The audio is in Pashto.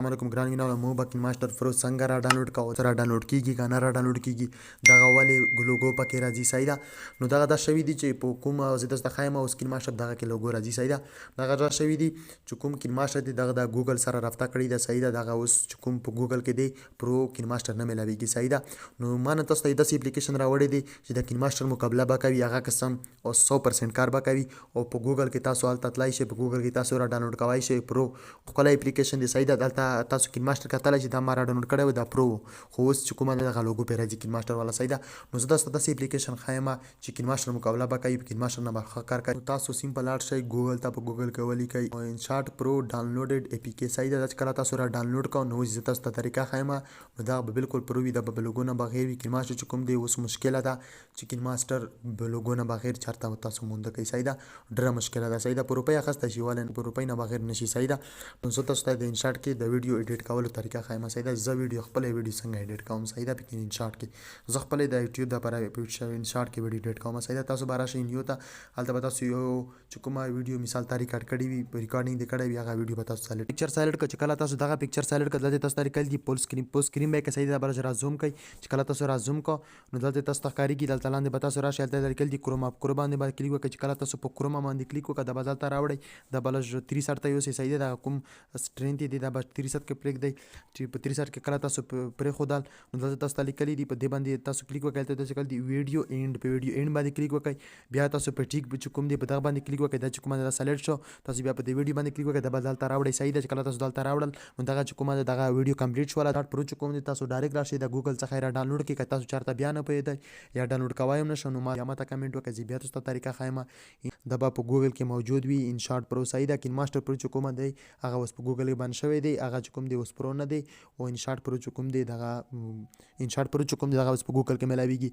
السلام علیکم ګران ویناو مو بکین ماستر فرو څنګه را ډاونلوډ کا او را ډاونلوډ کیږي کنه را ډاونلوډ کیږي دغه ولې لوګو پکې راځي سایدا نو دغه دا شوی دی چې په کوم زه د خایم او سکرین ماستر دغه کې لوګو راځي سایدا دغه را شوی دی چې کوم کین ماستر دی دغه د ګوګل سره رابطه کړی د سایدا دغه اوس چې کوم په ګوګل کې دی پرو کین ماستر نه ملاویږي سایدا نو مان تاسو ته داسې اپلیکیشن راوړی دی چې د کین ماستر مقابله به کوي هغه قسم او 100% کار به کوي او په ګوګل کې تاسو حالت تلای شي په ګوګل کې تاسو را ډاونلوډ کوای شي پرو خپل اپلیکیشن دی سایدا دلته تاسو کین ماستر کتلای چې دا ما را ډاونلوډ کړی و دا پرو خو اوس چې کومه دغه لوګو پې راځي کین ماستر والا سایدا نو زه تاسو ته داسې اپلیکیشن ښایم چې کین ماستر مقابله به کوي کین ماستر نه به ښه کار کوي تاسو سیمپل لاړ شئ ګوګل ته په ګوګل کې ولیکئ انشاټ پرو ډاونلوډډ اپی کې سایدا دا چې کله تاسو را ډاونلوډ کوئ نو زه تاسو ته طریقه ښایم نو دا به بالکل پرو وي دا به لوګو نه بغیر وي کین ماستر چې کوم دی اوس مشکله ده چې کین ماستر لوګو نه بغیر چېرته تاسو مونده کوي سایدا ډېره مشکله ده سایدا په روپۍ اخیستی شي ولې په روپۍ نه بغیر نشي سایدا نو زه تاسو ته د انشاټ کې د ویډیو ایډیټ کولو طریقه ښایم سایدا زه ویډیو خپل ویډیو څنګه ایډیټ کوم سایدا په انشاټ کې زه خپل د یوټیوب د پر انشاټ کې ویډیو ایډیټ کوم سایدا تاسو به راشئ نیو ته هلته به تاسو یو چې کومه ویډیو مثال ته ریکارډ کړی وي ریکارډینګ دې کړی وي هغه ویډیو به تاسو سلیکټ پکچر سلیکټ کړئ چې کله تاسو دغه پکچر سلیکټ کړئ دلته تاسو طریقه دی پول سکرین به کې سایدا به را زوم کړئ چې کله تاسو را زوم کو نو دلته تاسو ته ښکارېږي دلته لاندې به تاسو راشئ هلته طریقه دی کروما باندې به کلیک وکړئ چې کله تاسو په کروما باندې کلیک وکړئ دا به دلته راوړئ دا به لږ 63 ته یوسئ سایدا دا کوم سټرینث دی دا به 63 کې پرېږدئ چې په 63 کې کله تاسو پرېښودل نو دلته تاسو ته لیکلي دي په دې باندې تاسو کلیک وکړئ هلته تاسو کله دی ویډیو اینډ په ویډیو اینډ باندې کلیک وکړئ بیا تاسو په ټیک چې کوم دی په دغه باندې کلیک وکړئ دا چې کومه دا سلیکټ شو تاسو بیا په دې ویډیو باندې کلیک وکړئ دا به دلته راوړئ سایدا چې کله تاسو دلته راوړل نو دغه چې کومه دغه ویډیو کمپلیټ شوله دا پرو چې کوم دی تاسو ډایرکټ راشئ د ګوګل څخه را ډاونلوډ کړئ که تاسو چېرته بیا نه پوهېدئ یا ډاونلوډ کوای هم نه شو نو ما ته کمنټ وکړئ زه بیا تاسو ته طریقه ښایم دا به په ګوګل کې موجود وي انشاټ پرو سایدا کین ماستر پرو چې کومه دی هغه اوس په ګوګل کې بند شوی دی هغه چې کوم دی اوس پرو نه دی او انشاټ پرو چې کوم دی دغه انشاټ پرو چې کوم دی هغه اوس په ګوګل کې ملاویږي